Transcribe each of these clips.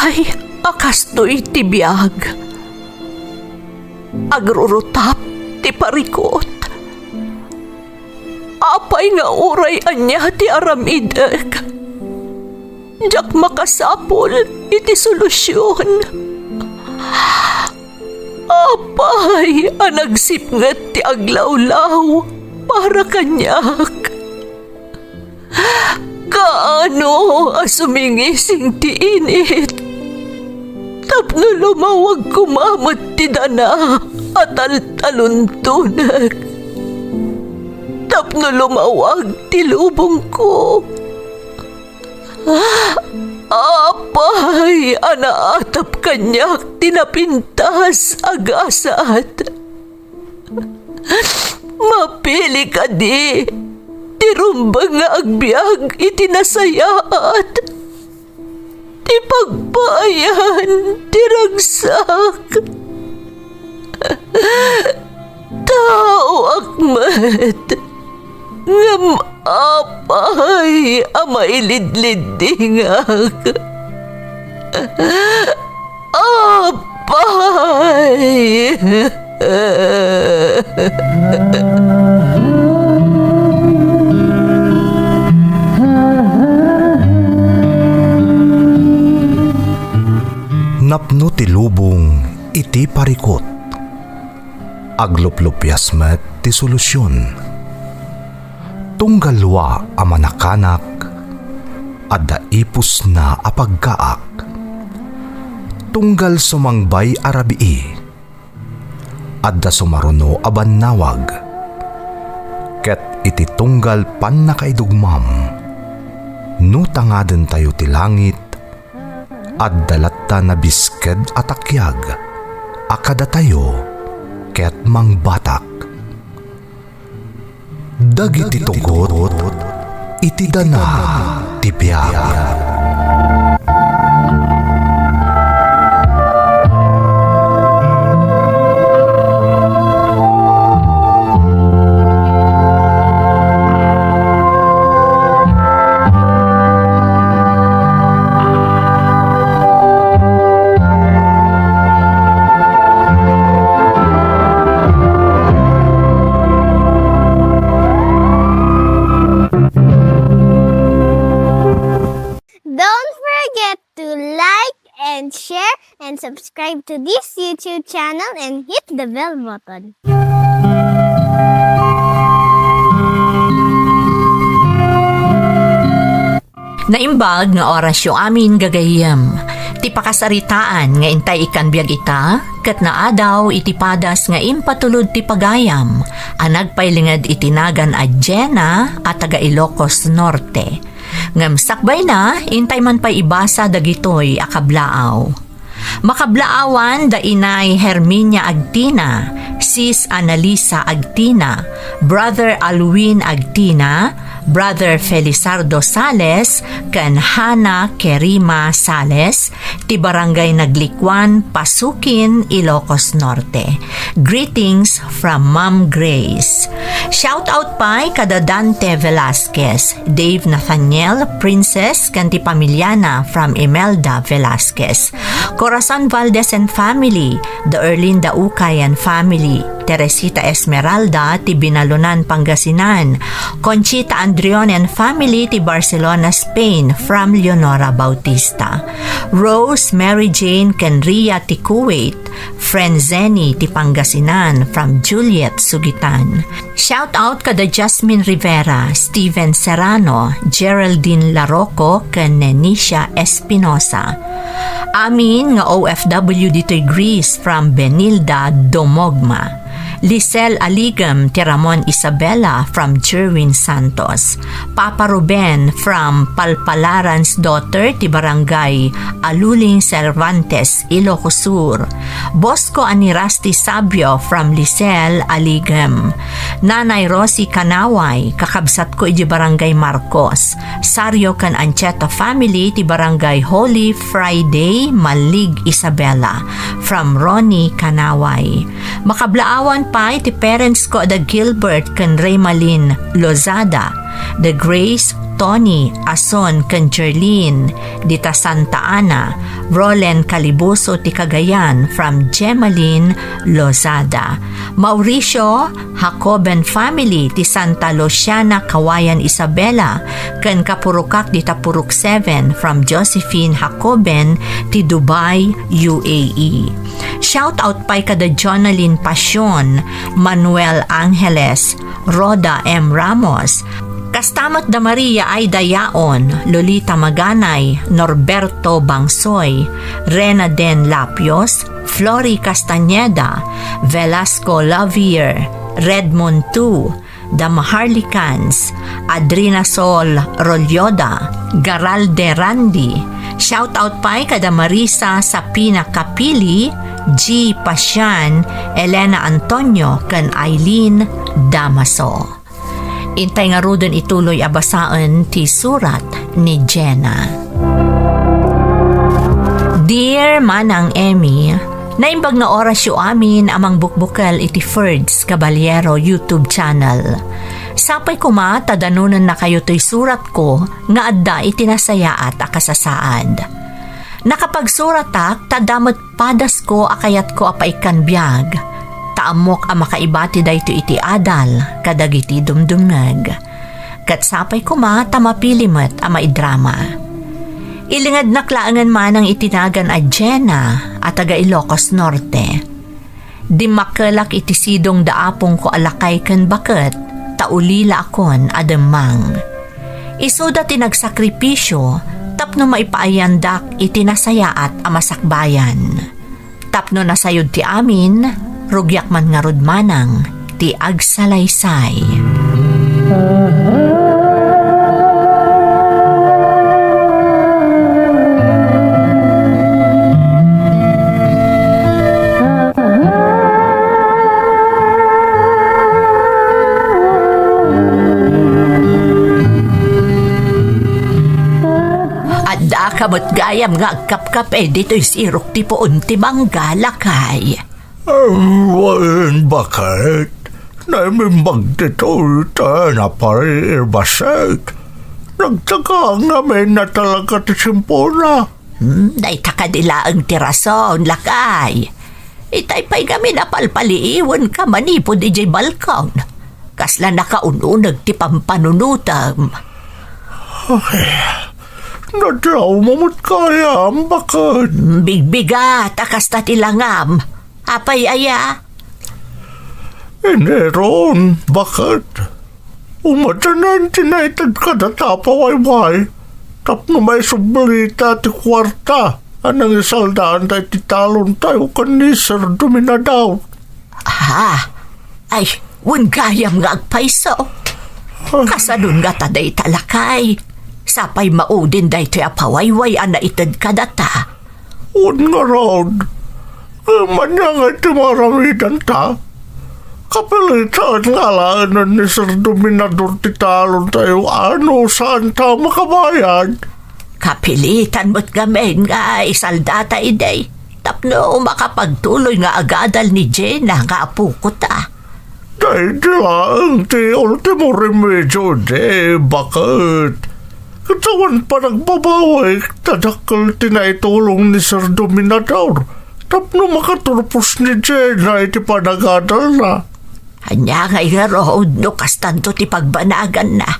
Apay, akastoy tibiyag. Agrurutap ti parikot. Apay nga uray anya ti aramidek. Jak makasapol iti solusyon. Apay, anagsipnget ti aglawlaw para kanyak. Kaano asumingising ti init? Tapno lumawag kumamot ti dana at taluntunak. Tapno lumawag ti lubong ko. Apay, anaatap kanyak tinapintas agasat. Mapili ka di, tirumbang nga agbyag itinasayaat. Ti pagbayan, tiragsak. Tao akmat, ngam apay, amailidlidingak. Apay. Napno ti lubong iti parikot. Agluplupyas met ti solusyon. Tunggalwa a manakanak adda ipus na apagkaak. Tunggal sumangbay arabii adda sumaruno a bannawag. Ket iti tunggal pan nakaidugmam no tangaden tayo ti langit adda latta na bisked atakyag akada tayo ket mangbatak. Dagiti tugot iti dana ti biag. And subscribe to this YouTube channel and hit the bell button. Naimbag nga orasyo amin gagayem. Ti pakasaritaan nga intay ikan biag ita, ket naadaw iti padas nga impatulod ti pagayam, anagpailingad itinagan a Jenna at taga Ilocos Norte. Ngam sakbay na, intay man pa'y ibasa dagitoy akablaaw. Makablaawan da inay Herminia Agtina, Sis Analisa Agtina, Brother Alwin Agtina, Brother Felizardo Sales, kan Hana Kerima Sales, ti Barangay Naglikwan, Pasukin, Ilocos Norte. Greetings from Ma'am Grace. Shout out pa kada Dante Velasquez, Dave Nathaniel, Princess, kan ti Pamilyana from Imelda Velasquez. Corazon Valdez and family, the Erlinda Ukay and family, Teresita Esmeralda, ti Binalunan, Pangasinan, Conchita Andrion and family, ti Barcelona, Spain, from Leonora Bautista, Rose Mary Jane Kenria, ti Kuwait, Friend Zenny, ti Pangasinan, from Juliet, Sugitan. Shout out kada Jasmine Rivera, Steven Serrano, Geraldine Larocco, ken Nenisha Espinosa. Amin nga OFW dito'y Greece from Benilda Domogma. Lisel Aligam ti Ramon Isabela from Jerwin Santos. Papa Ruben from Palpalarans daughter ti Barangay Aluling Cervantes, Ilocos Sur. Bosco Anirasti Sabio from Lisel Aligam. Nanay Rosie Kanaway, kakabsat ko iti Barangay Marcos. Sario kan Ancheta family ti Barangay Holy Friday, Malig Isabela from Ronnie Kanaway. Makablaawan pa iti parents ko da Gilbert kan Raymalin Lozada, The Grace, Tony, Ason, Canjerlin, Dita Santa Ana, Rolen Calibuso ti Cagayan from Gemaline Lozada. Mauricio, Jacoben family ti Santa Luciana, Kawayan Isabela, ken Kapurukak dita Puruk 7 from Josephine Jacoben ti Dubai, UAE. Shout out pa'y kada Jonalyn Pasyon, Manuel Angeles, Roda M. Ramos, Kastamat da Maria ay Dayaon, Lolita Maganay, Norberto Bangsoy, Rena Den Lapios, Flori Castañeda, Velasco Lavier, Redmond II, The Maharlicans, Adrina Sol Rolyoda, Garalde Randi. Shout out pa'y kada Marisa Sapina Kapili, G. Pasyan, Elena Antonio, kan Eileen Damaso. Intay nga rodon ituloy abasaan ti surat ni Jenna. Dear Manang Emmy, naimbag nga oras yu amin amang bukbukal iti Ferds Caballero YouTube channel. Sapay kuma tadanunan na kayo to'y surat ko nga adda itinasayaat akasasaad. Nakapagsurat tadamot padas ko akayat ko apaikan biyag. Taamok ang makaibati dayto iti adal, kadagiti dumdumnag. Katsapay kuma tamapilimet ang maidrama. Ilingad naklaangan man ang itinagan a Jenna at taga Ilocos Norte. Di makalak iti sidong daapong ko alakay kan baket, taulila akon ademang. Isuda tinagsakripisyo, tapno maipaayandak itinasayaat ang masakbayan. Tapno nasayod ti amin, rugyak man nga rudmanang ti agsalaysay. Adda kamot gayam nga agkapkap dito'y sirok ti poon ti manggalakay. Wan bakit? Naimimbag dito na pari irbaset. Nagtaka namin na talaga ti simpona. Day takadila ang tirason, lakay. Itay pa'y kami napalpaliiwan ka manipod ijay balkon. Kasla nakaununag ti pampanunutam. Nadraw mamut kaya ang bakit? Bigbigat, akas na tilangam. Apay aya? Ron, bakit? Umatanan tinaitad ka na tapawayway. Tapno may sublita ti kwarta. Anang isaldaan tayo ti talon tayo kan ni Sir Dominadaw. Ay, wun gayam nga agpaiso. Kasadun nga taday talakay. Sapay maudin day ti apawayway ana itad ka data. Un nga Ron. Manyang ay timaramidan ta. Kapilitan nga laanan ni Sir Dominador ti talon tayo ano saan ta makabayan. Kapilitan mo't gamen nga isaldata iday. Tapno makapagtuloy nga agadal ni Jenna nga apo ko ta. Dahil lang ti ultimo remedyo bakit? Katawan pa nagbabaway tadakal tinaitulong ni Sir Dominador. Tapno makaturpos ni Jenna iti panagadal na. Anya nga road no kastanto ti pagbanagan na.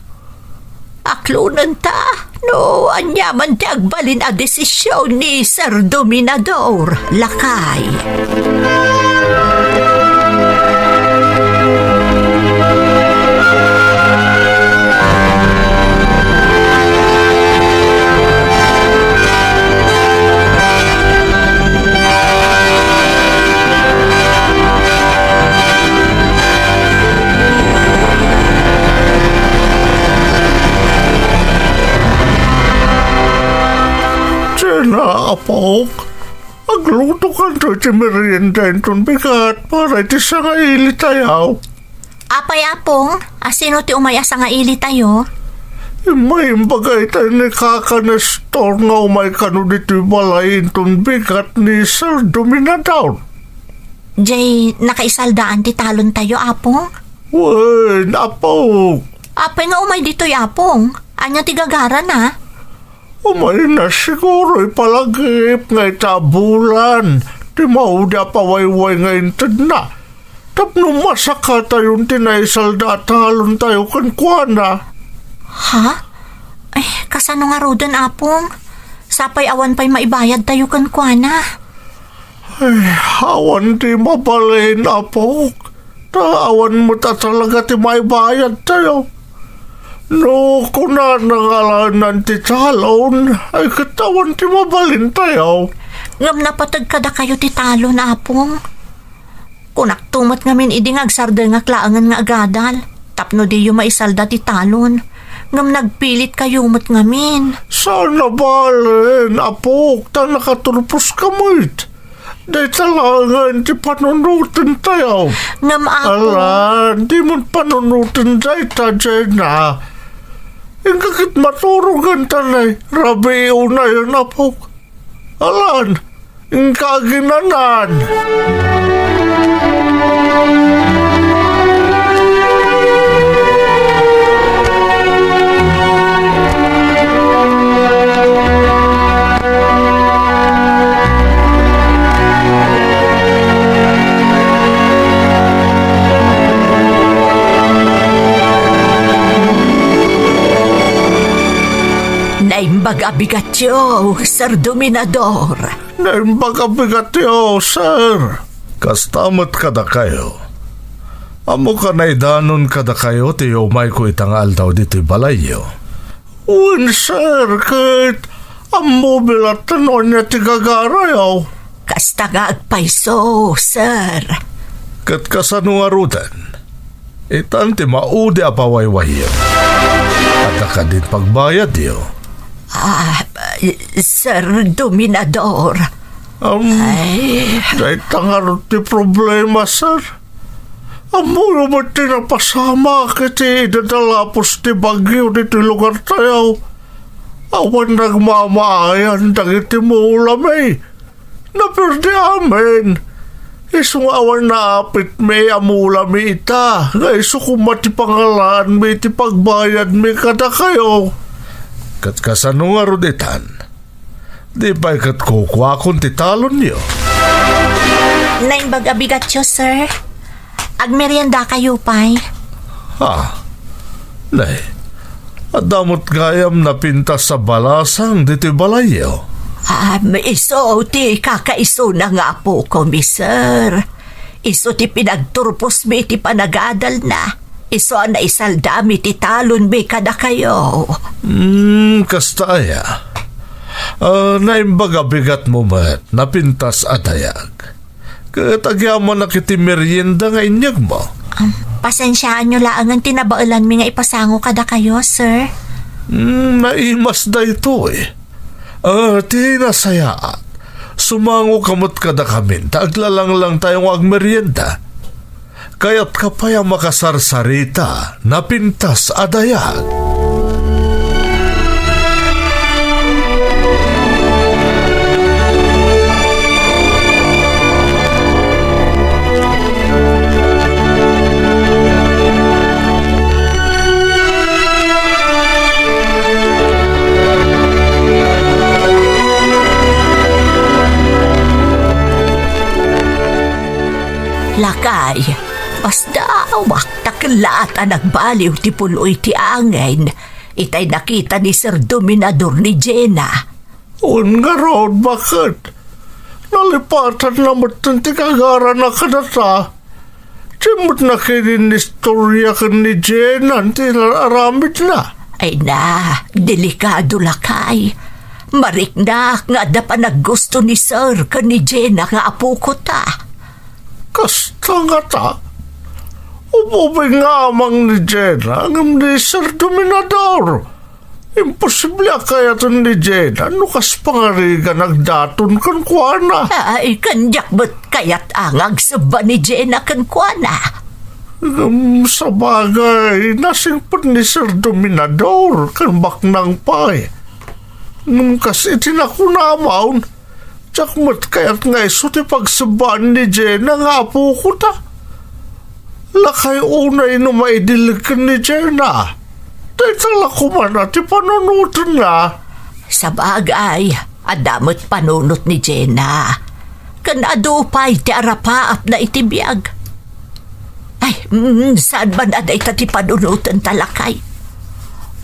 Aklunan ta, no anya man ti agbalin a desisyon ni Sir Dominador, lakay. Apok, agluto ka to ti merienda entong bigat para iti sa nga ili tayaw. Apay apong, asino ti umaya sa nga ili tayo? May bagay tayo ni kaka na store nga umay kano dito balay entong bigat ni Sir Dominadaw. Jay, nakaisaldaan ti talon tayo apong? Wen, apok. Apay nga umay dito'y apong. Anya tigagaran na. Umay na siguro ipalagip nga itabulan. Di mauda pawayway nga intad na. Tapno masaka tayong tinaisalda at halon tayo kan kuana. Ha? Ay, kasano nga rodan apong? Sapay awan pa'y maibayad tayo kan kuana. Ay, awan di mabalin, apok. Awan mo ta talaga ti maibayad tayo. No, kuna nangalanan ti talon, ay katawan ti mabalin tayo. Ngam napatag kada kayo ti talon apong. Kunak tumat ngamin idi nga agsarda nga klaangan nga agadal. Tapno di yung maisalda ti talon. Ngam nagpilit kayo mat ngamin. Sana balin, apok, ta nakatulpos kamit. Day talangan ti panunutin tayo. Ngam apong. Alan, di mo panunutin day ta dyan na. Yung kakit maturugan tanay, rabi una yun apok. Alan, yung kaginanan. Naimbag abigatyo, Sir Dominador. Naimbaga-bigat yo, sir. Kastamot kada kayo. Amo ka na idanon kada kayo, tiyo may ko itangal daw dito'y balayo. Uwin, sir, kahit amo bilatan o niya tigagarayaw. Kastaga agpaiso, sir. Kat kasanuarudan, itan ti maudi apawaywayo. At ka din pagbayad yo. Sir Dominador. Ay, Dahil tangarot ti problema, sir. Amo naman tinapasama kiti dadalapos ti bagyo dito lugar tayo. Awan nagmamaayan dagiti mo ulamay. Napirdi amin. Isong awan na apit may amulami ita. Nga iso kumati pangalan may ti pagbayad may kada kayo. Kat kasano nga ruditan. Di ba kat kukwa kung titalon niyo? naimbag abigatyo, sir. Agmerienda kayo, pay. Ha? Nay, adamot gayam na pintas sa balasang dito'y balayo. Iso ti kakaiso na nga po ko, sir. Iso ti pinagturpos mi ti panagadal na. Iso na isaldami ti talon mi kada kayo. Kastaya. Naimbaga bigat mo mat, napintas atayag. Katagyaman na kiti merienda nga inyag mo. Pasensyaan nyo laangan tinabailan mi nga ipasango kada kayo, sir. Naimas da ito eh. Tinasayaat. Sumango kamot kada kamin, taaglalang lang tayong agmerienda. Kaya't kapaya makasarsarita, napintas adayag. Lakay, basta waktak at nagbaliw ti puloy ti angin. Itay nakita ni Sir Dominador ni Jenna. Nga road, bakit? Nalipatan naman ti kagara na kanata. Timot na kininistorya ka ni Jenna, ti aramid na. Ay na, delikado lakay. Mariknak nga da pa naggusto ni Sir ka ni Jenna nga apo ko ta. Kasta nga ta. Umubay nga amang ni Jenna ang ni Sir Dominador. Imposible kaya ito ni Jenna. Nukas pangariga nagdaton kan kuana. Ay, kanyak ba't kaya't angag sa ba ni Jenna kan kuana? Sa bagay, nasingpot ni Sir Dominador kan baknang pay. Kasi tinakunamaon. Tiyakmat kaya't nga iso ti pagsabaan ni Jenna nga apo ko ta. Lakay unay no maidilig ka ni Jenna. Dahil tala ko man at ipanunutan na. Sa bagay, adamot panunot ni Jenna. Kanadupay ti arapaap na itibiyag. Ay, saan ba na day ti panunutan talakay?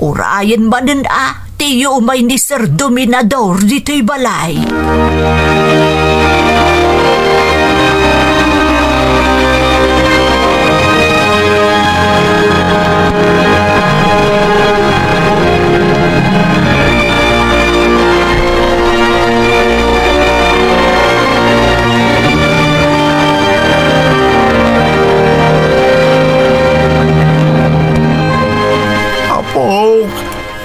Urayan manin tiyo may ni Sir Dominador dito'y balay.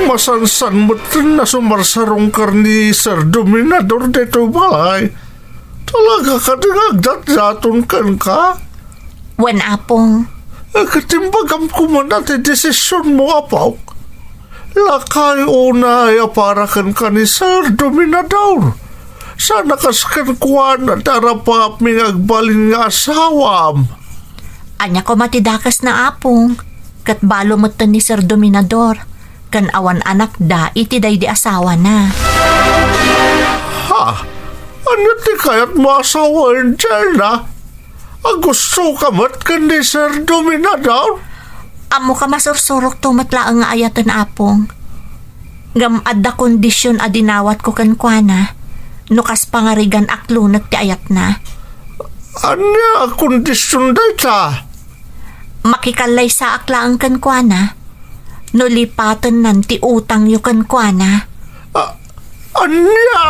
Masansan mo na sumarsarong karni Sir Dominador dito balay. Talaga ka dinagdat-daton kan ka? Wan apong, Katimbagam ko man natin desisyon mo, apaw. Lakay unay para kan ka ni Sir Dominador. Sana kaskan kuwan at arapap ming agbalin nga asawam. anya ko matidakas na apong, kat balo mo ni Sir Dominador. Kan awan anak da, iti day di asawa na. Ha? Ano ti kayat mo asawa in Jenna? Gusto ka mat ka ni Sir Dominador? Amo ka masursurok tumatla ang ayatan apong. Ngam adda kondisyon adinawat ko kan kuana. Nukas pangarigan aklunag ti ayat na. Anya kondisyon day ta? Makikalay sa aklaan kan kuana. Nulipatan nanti utang yu kan kuana. Anya?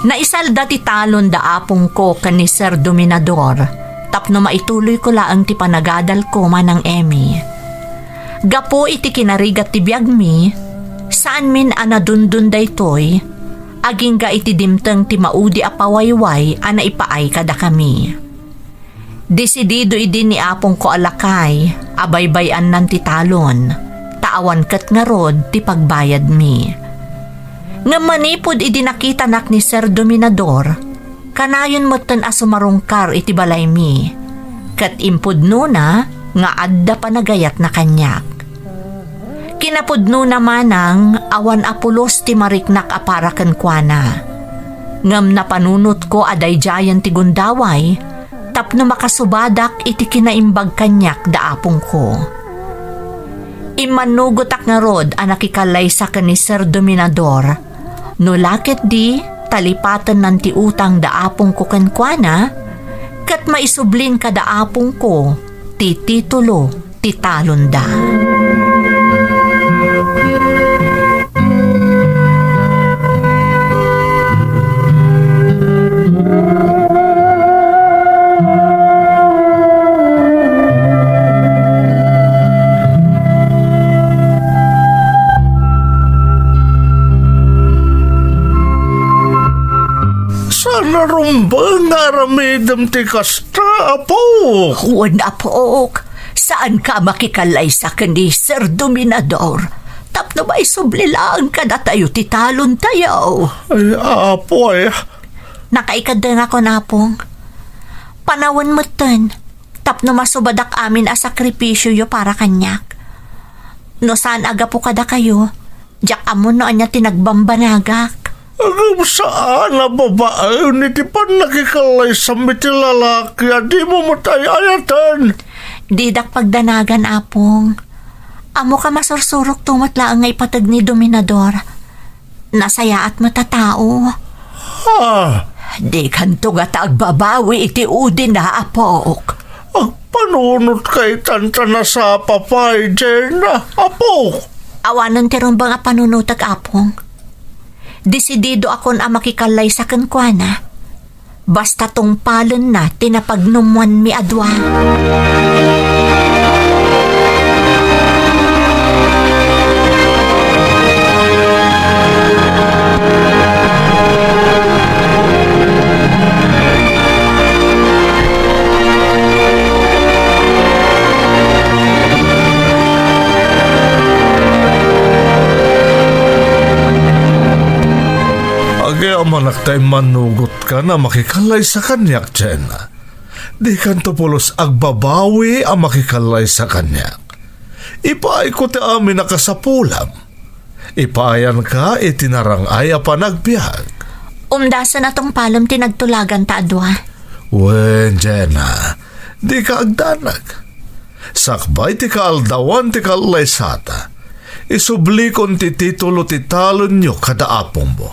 Naisalda ti talon da apong ko kan ni Sir Dominador, tapno maituloy ko laang ti panagadal ko manang Emmy. Gapo iti kinarigat ti biyag mi, saan min anadundun daytoy, aging ga iti dimteng ti maudi apawayway ana ipaay kada kami. Desidido idin ni apong ko alakay, abaybayan nan ti talon, taawan kat nga rod ti pagbayad mi. Nga manipod idinakita nak ni Sir Dominador, kanayon moten asumarungkar iti balay mi, kat impudno na nga adda panagayat na kanyak. Kinapudno naman ang awan apulos ti mariknak aparaken kuana. Ngam napanunot ko aday jayan ti gundaway, tapno makasubadak iti kinaimbag kanyak da apong ko. Imanugotak nga rod ang nakikalay sa ni Sir Dominador. No lakit di, talipatan ng ti utang daapong ko kankwana, kat maisublin ka daapong ko, ti titulo, ti talon da. Narumbang aramidam ti kasta, apo. Huwan apok, saan ka makikalay sa ni Sir Dominador? Tapno ba isubli lang ka na tayo ti talon tayo? Ay, apo Nakaikadang ako napong. Panawan mo ten, tapno masubadak amin a sakripisyo yo para kanyak. No saan aga po kada kayo, jak amon no anya tinagbambanagak. Agam saan na babae ni ti pan nakikalay sa miti lalaki di mo matay ayatan. Didak pagdanagan apong. Amo ka masursurok tumatla ang ipatag ni Dominador. Nasaya at matatao. Ha? Di kanto nga tagbabawi iti udin na apok. Panunot kay tanta na sa papay, Jenna, apo. Awanan tiron ba nga panunutag apong? Desidido akon a makikalay sa kankwana. Basta tong palon na tinapagnumuan mi adwa. Agay amanak tayo manugot ka na makikalay sa kanyak, Jenna. Di kan to pulos agbabawi ang makikalay sa kanyak. Ipaay ko ti amin nakasapulam. Ipaayan ka itinarangay a panagbiag. Umdasa na tong palom tinagtulagan ta adwa. Wen, Jenna, di ka agdanag. Sakbay ti kaaldawan ti kalay sata. Isubli kon ti titulo ti talon nyo kada apong mo.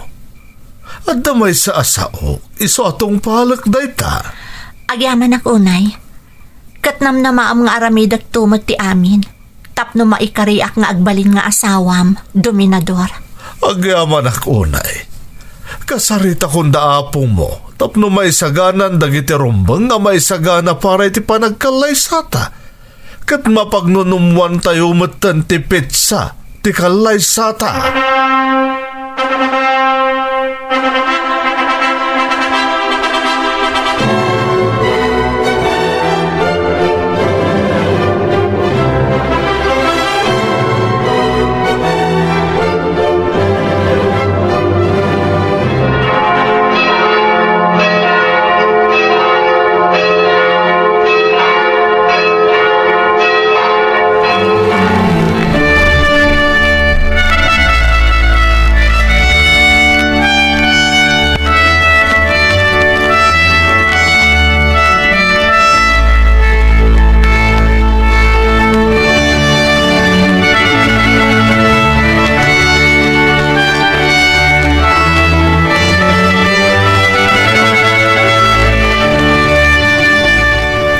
At damay sa asao, iso atong palak dayta. Agyaman ak unay. Katnam na maam nga aramidak tumot ti amin. Tapno maikariak nga agbalin nga asawam, dominador. Agyaman ak unay. Kasarita kong daapong mo, tapno may saganan dagiti rumbang nga may sagana para iti panagkalay sata. Kat mapagnunumuan tayo matan ti pizza, ti kalay sata.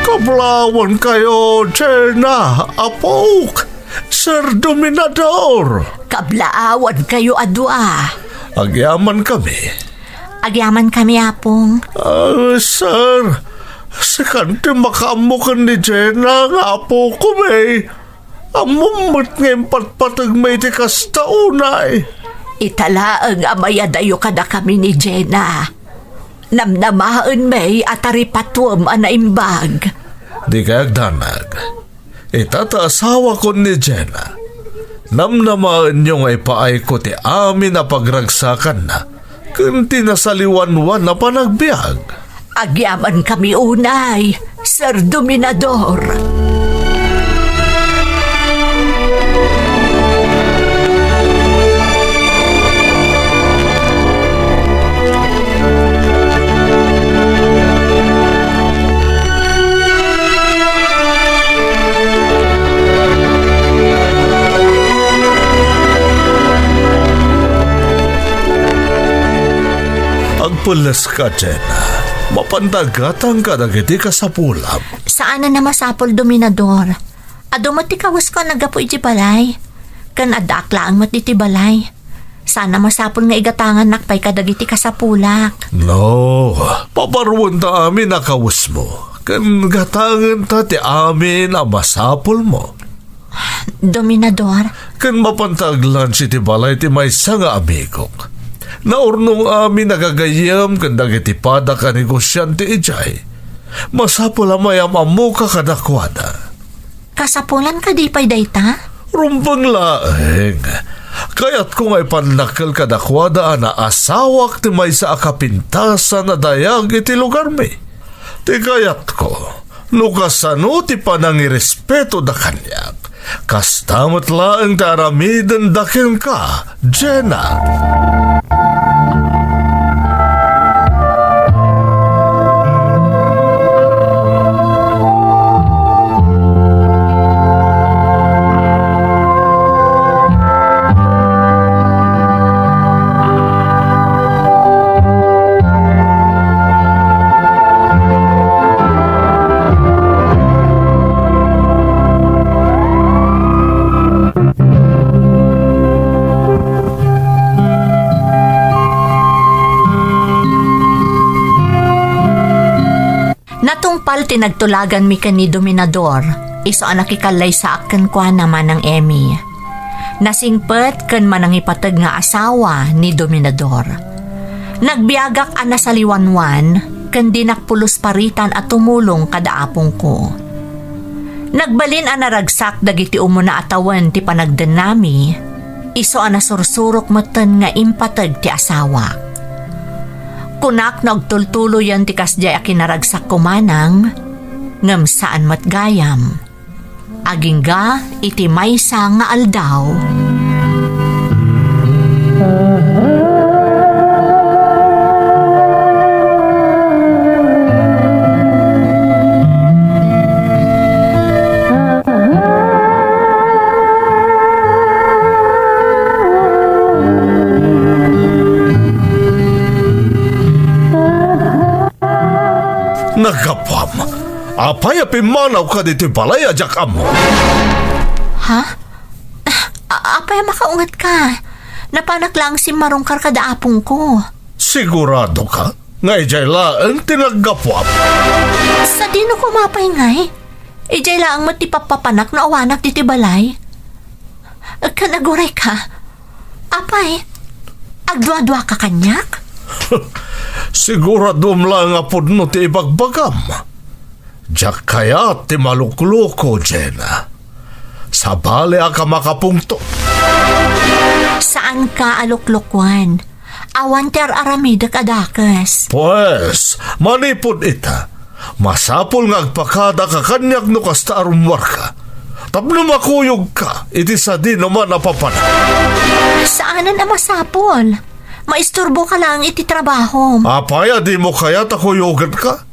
Kablawan kayo, Jenna, Apok, Sir Dominador. Kablaawan kayo adwa. Agyaman kami. Agyaman kami apong. Sir, sakante makamukan ni Jenna nga po ko may. Amumot ngayon patpatag may tikas taunay. Italaang amayadayo kada kami ni Jenna. Namnamahan may ataripatwam anaimbag. Di kaya danag. Itataasawa ko ni Jenna. Namnamaan nyo nga ipaay ko ti amin na pagragsakan na. Kunti na saliwanwan na panagbiag. Agyaman kami unay, Sir Dominador. Agpulas ka, Jenna. Mapandagatang ka dagiti ka sa pulam. Saan na masapol, Dominador? Adumati kawas ka nagapo iti balay. Kan adakla ang matiti balay. Sana masapol nga igatangan nakpay kadagiti ka sa pulak. No, paparuan ta amin na kawas mo. Kan gatangan ta ti amin na masapol mo. Dominador, Kan mapantaglan si ti balay ti may nga amigok. Naurnong amin nagagayam kan dagiti pada ka negosyante ijay. Masapol amayam amuka kadakwada. kasapulan ka di pa'y dayta? Rumbang laeng. Kaya't kung ay panlakal kadakwada na asawak ti may sa akapintasan na dayag iti lugar mi. Ti kayat ko, lukasano ti panangirespeto da kanyak. Kastamot laeng taramiden dakin ka, Jenna. Apal tinagtulagan mi kan ni Dominador, iso ang nakikalay sa akin kwa naman ng Emmy. Nasingpet kan manang ipatag nga asawa ni Dominador. Nagbiagak ana sa liwanwan, kan dinakpulos paritan at tumulong kada apong ko. Nagbalin ana ragsak dagiti umuna atawan ti panagden nami, iso ana sursurok meten nga impatag ti asawa. Kunak nagtultuloyan ti kasjay a kinaragsak kumanang, ngem saan matgayam. Agingga iti maysa nga aldaw. Nagapam, apay apimanaw ka dito balay ajak amo. Ha? Apay makaungat ka. Napanak lang si marungkar kada apong ko. Sigurado ka? Ngay jay laan tinagapam. Sa dino ko mapay ngay. Ijay lang matipapapanak na awanak diti balay. Kanaguray ka. Apay, agdwa-dwa ka kanyak? Sigurado lang nga pod no ti ibagbagam. Diyak kaya ti malukloko, Jenna. Sa bale ka makapungto. Saan ka aluklukwan? Awan ter aramida kadakas. Pues, manipod ita. Masapol nga agpakada ka kanyak no kasta arumwar ka. Tapno makuyog ka, iti sa di naman napapana. Saanan na masapol? Maisturbo ka lang iti trabaho. Apaya di mo kaya takuyugan ka?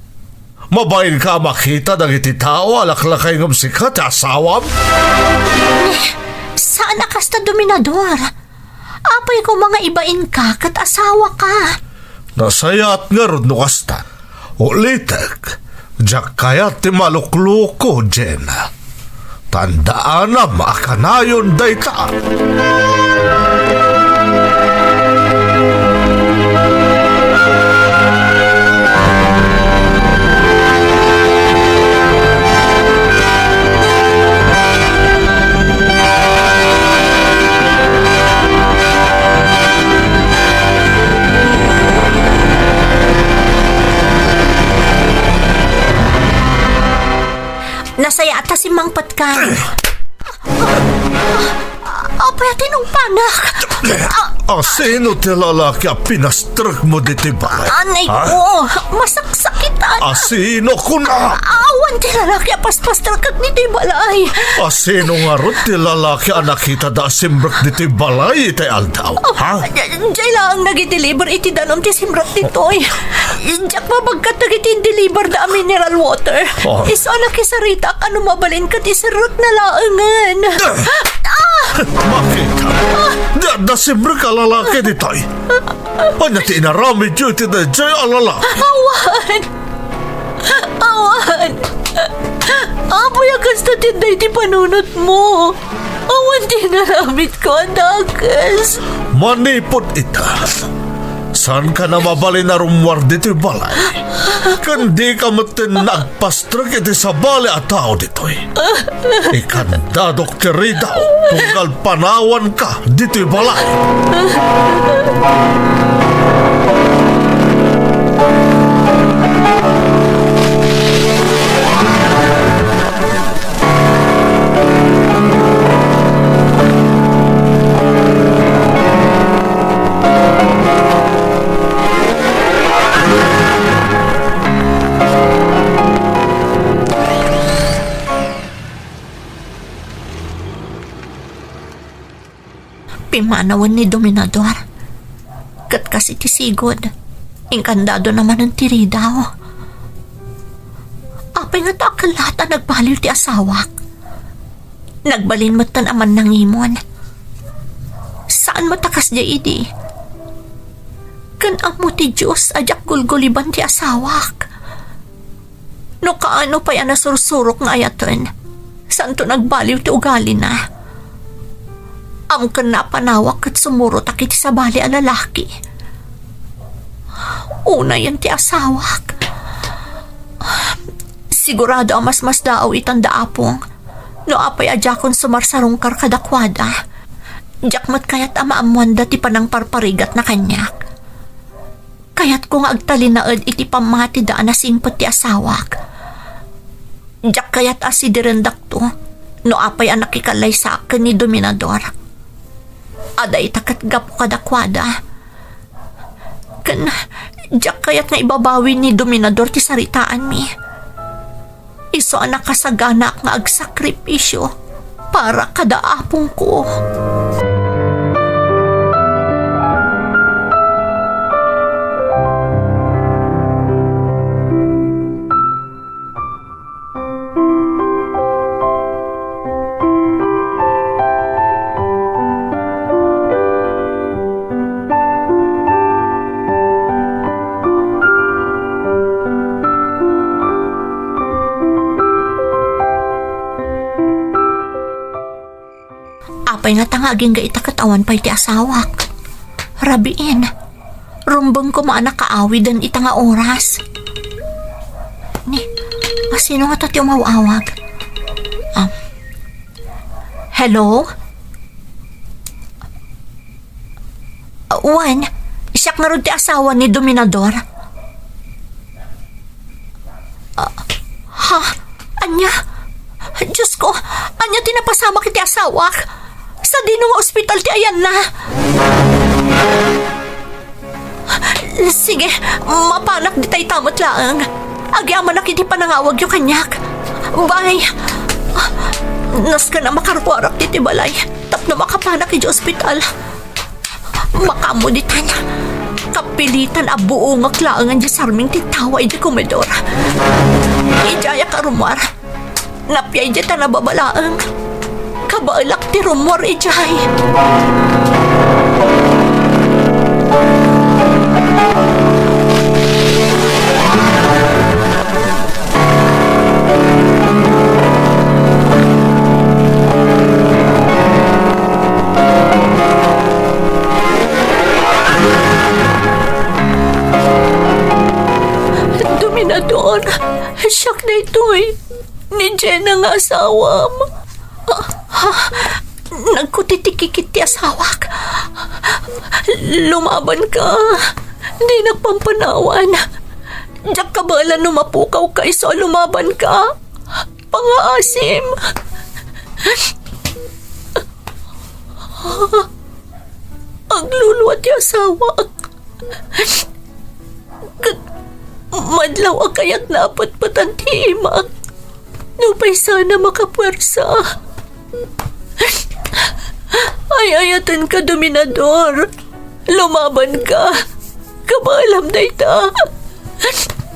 Mabayin ka makita ng iti tao alaklakay ng sikat asawam? Saan na kasta Dominador? Apay ko mga ibain ka kat asawa ka. Nasayat nga ron no kasta. Ulitek, diyak kaya ti malukluko, Jenna. Tandaan na maakanayon day ka. Nasaya ata si Mang Patkan. Apay atinong panak. Sino ti lalaki a pinastrek mo diti balay? Anay ko, masaksakitan. Sino ko na? Awan ti lalaki a paspastrakak ni ti balay. Sino nga ron ti lalaki a nakita da simbrek diti balay iti aldaw? Ha? Diyan lang nag-deliver iti danom ti simrat nitoy. Diyak mabagkat nag-deliver da mineral water. Iso na kisarita ka mabalin ka ti sirot na laangan. Makita. Da simbrek a lalaki ditoy. Anya ti inarami dyo iti da jay alala. Awan! Apoy akas na tinday ti panunot mo. Awan tinaramit ko, adakas. Manipod ita. Saan ka na mabali na rumwar dito balay? Kandi ka matin nagpastrag iti sa bali at tao dito'y. Ikanda dokteri daw tunggal panawan ka dito'y balay. Pimanawan ni Dominador. Kat kasi ti sigod. Inkandado naman ang tiri daw. Apay nga takalata nagbaliw ti asawak. Nagbalin matan aman ng imon. Saan matakas di idi? Kan amo ti Diyos ajak gulguliban ti asawak. No kaano pa yan nasursurok nga ayaton. Saan to nagbaliw ti ugali na? Am ka na panawak at sumuro takit sa bali a lalaki. Una yan ti asawak. Sigurado ang mas daaw itanda apong. No apay adya kon sumarsarong kar kadakwada. Jakmat kayat amaamuanda ti panang parparigat na kanyak. Kayat kung agtalinaad iti pamati daan na singpot ti asawak. Jak kayat asidirendak to. No apay ang nakikalay sa akin ni Dominador. Ada itakat gapo kadakwada. Kan, jak kayat nga ibabawi ni Dominador ti saritaan mi. Iso ang nakasagana nga agsakripisyo para kadaapong ko. Apay nga tangaging ga itakatawan pa'y ti asawak. Rabiin, rumbang ko maanak kaawi dan ita nga oras. Ni, sino nga tati umawawag? Hello? Juan, siyak nga rin ti asawa ni Dominador. Ha? Anya? Diyos ko, anya tinapasama kiti asawak? Sa dino nga ospital ti ayan na. Sige, mapanak di tayo tamot lang. Agyaman na kiti panangawag yung kanyak. Bye. Nas ka na makarwarak ti balay. Tap na makapanak iti ospital. Makamuditan. Kapilitan a buong aklangan di sarming titaway di komedor. Ijaya ka rumar. Napyay di ta nababalaang. Kabalak ti rumor ijay. Dominador, siyak na ito'y ni Jenna nga asawam. Nagkutitikikit ti asawak. Lumaban ka. Di nagpampanawan. Diyak ka bala numapukaw ka iso lumaban ka. Pangaasim. Agluluwa ti asawak. Madlaw akayat na apatpatan ti imak. Nupay sana makapwersa. Ay-ayatan ka, Dominador. Lumaban ka. Kabalam na ita.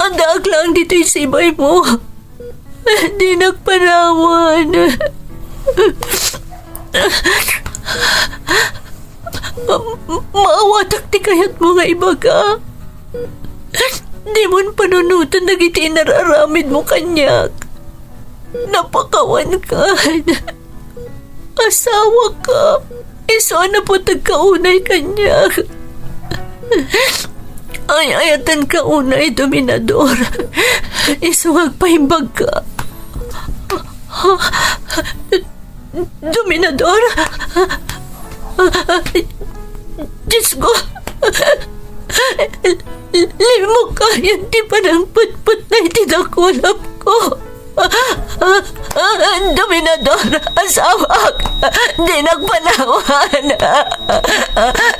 Andaag lang dito'y sibay mo. Di nagpanawan. Maawatak ti kayat mo nga ibaga. Di mon panunutan na giti nararamid mo kanyak. Napakawan ka. Asawa ka. Iso na po tagkaunay kanya. Ay-ayatan ka unay, Dominador. Iso agpahimbag ka. Dominador? Diyos ko. Limo ka yan di pa ng putput na itinakulap ko. Dominador, asawak, di nagpanawan.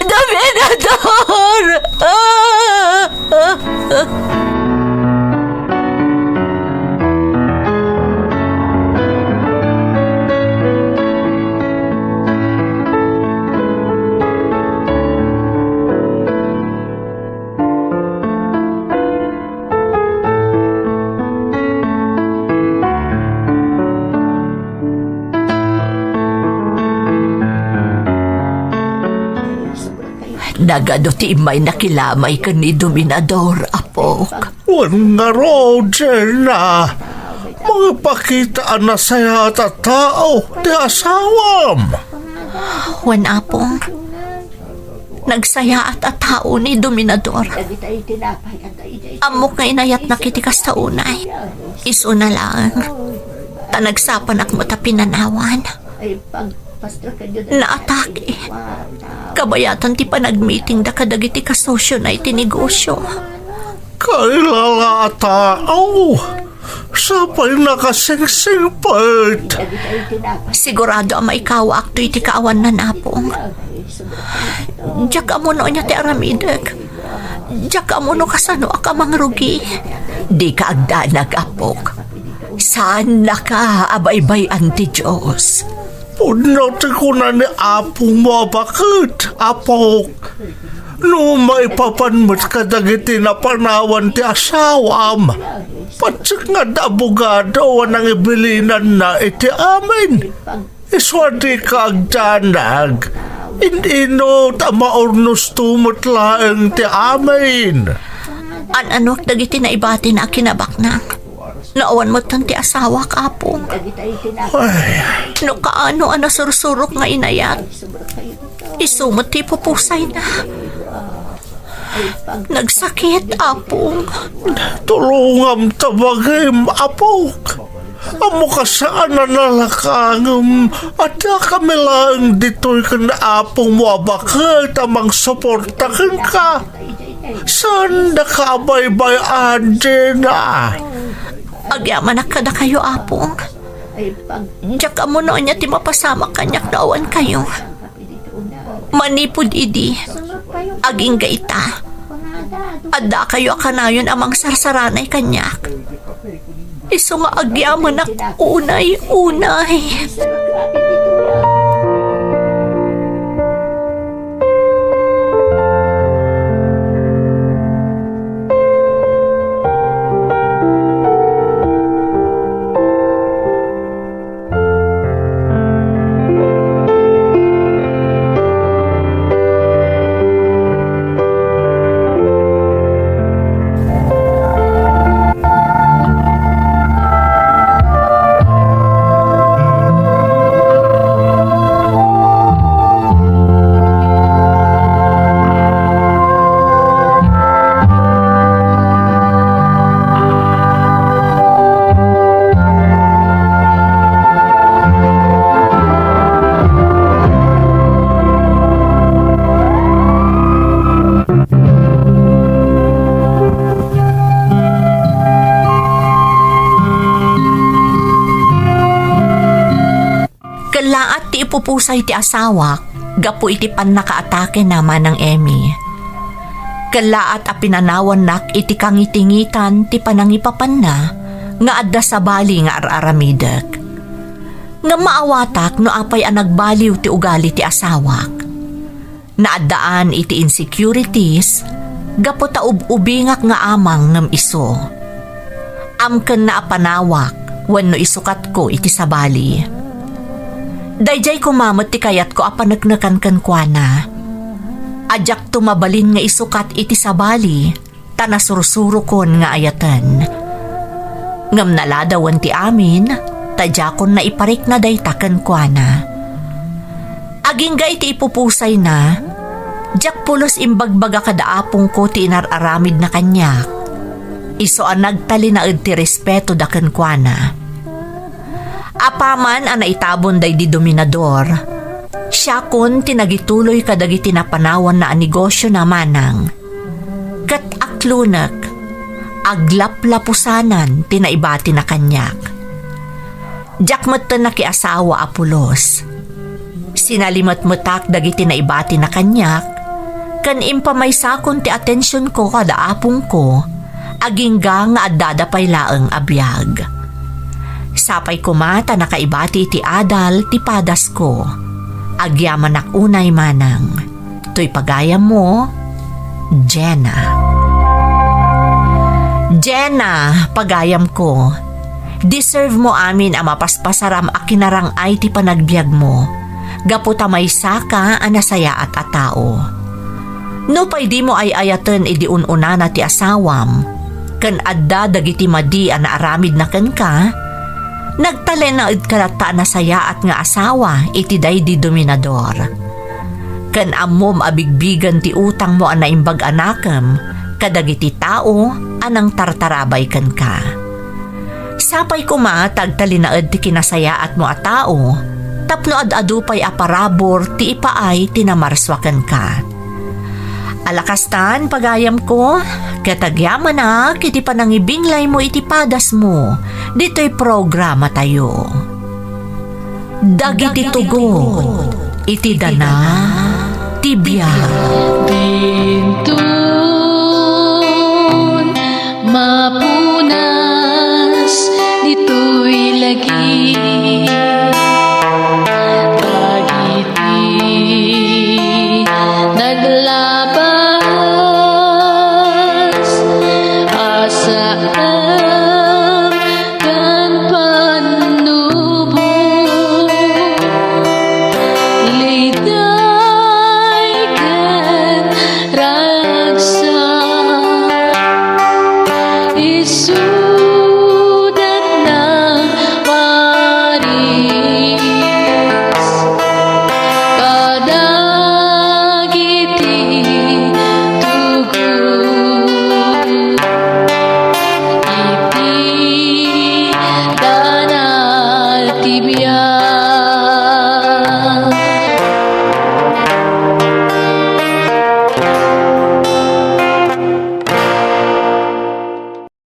Dominador! Nagado ti imay nakilamay ka ni Dominador, apok. Wan nga ro, Jenna. Mga pakitaan na saya at tao, di asawam. Wan apong, Nagsaya at tao ni Dominador. Amok nga inayat na kitikas taunay. Iso na lang. Tanagsapan ak mo ta pinanawan. Naatake. Kabayatan ti panag-meeting da kadagiti kasosyo na itinegosyo. Kailala tao. Sapay nakasingsingpit. Sigurado ang maikawa akto iti kaawan na napong. Diyak amuno niya ti aramideg. Diyak amuno kasano akamang rugi. Di ka agdanag apok. Saan na ka abaybay ti Diyos? Punati ko na ni apong mo bakit, apok. No maipapanmat ka dagiti na panawan ti asawam. Patsik nga da abogado nang ibilinan na iti amin. Iswadi ka agdanag. Hindi no tamaornos tumot laeng ti amin. Anok dagiti na ibati na kinabak na. Naawan mo tanti asawa kapong. Ay, No kaano ana sursurok nga inayat. Isumot ti pupusay na. Nagsakit apong. tulungam tabagim, apok. Amo ka saan na nalakangam at kami lang dito'y kanaapong mo bakit amang suportakin ka. Saan nakabaybay din na? Agyaman na kada kayo apong. Diyak mo noon niya ti mapasama kanyak dawan kayo. Manipod idi. Aging gaita. Adda kayo akanayon amang sarsaranay kanyak. Iso nga agyaman na unay-unay. Laat ti ipupusay ti asawak, gapu iti pan nakaatake naman ng Emmy. Kalaat a pinanawan nak iti kangitingitan ti panangipapan na, nga adda sa bali nga araramidek. Nga maawatak no apay ang nagbaliw ti ugali ti asawak. Naaddaan iti insecurities, gapu ta ubingak nga amang ngam iso. Amken na apanawak, wenno isukat ko iti sabali. Dayjay kumamot ti kayat ko apanagnakan kankwana. Adyak tumabalin nga isukat iti sabali, tanasursuro kon nga ayatan. Ngam naladawan ti amin, tadyakon na iparik na dayta kankwana. Aging ga iti ipupusay na, jak pulos imbagbaga kadaapong ko ti inararamid na kanyak. Iso ang nagtali na ti respeto da kankwana. Apaman ang naitabon day di Dominador, siya kon tinagituloy kadagiti na panawan na negosyo na manang. Kat aklunak, aglaplapusanan tinaibati na kanyak. Jakmat na kiasawa apulos. Sinalimat-mutak dagiti na ibati na kanyak, kan impamaysakon ti atensyon ko kada apong ko, aging nga addadapay laeng abiyag. Sapay kumata nakaibati ti adal ti padas ko. Agyaman ak unay manang. To'y pagayam mo, Jenna. Jenna, pagayam ko. Deserve mo amin ang mapaspasaram a kinarang ay ti panagbiag mo. Gaputa may saka anasaya at atao. No pay di mo ay ayatan idi ununa na ti asawam. Kan adda dagiti madi ang naaramid na ken ka, nagtalen na idkalata na saya at nga asawa iti day di Dominador. Kan amom abigbigan ti utang mo ang naimbag anakam, kadagiti tao anang tartarabay kan ka. Sapay kuma tagtalinaed ti kinasayaat mo a tao, tapno ad-adupay aparabor ti ipaay tinamarswakan ka. Alakastan pagayam ko, katagyaman na kiti panangibinglay mo iti padas mo, dito'y programa tayo. Dagiti tugo, iti dana, tibiyag. Bintun, mapunas, dito'y lagi. Dagiti, naglabas, asaan kan panubo. Liday kan ragsa, isudat ng paris, kadagiti tugot, iti danal tibiyag.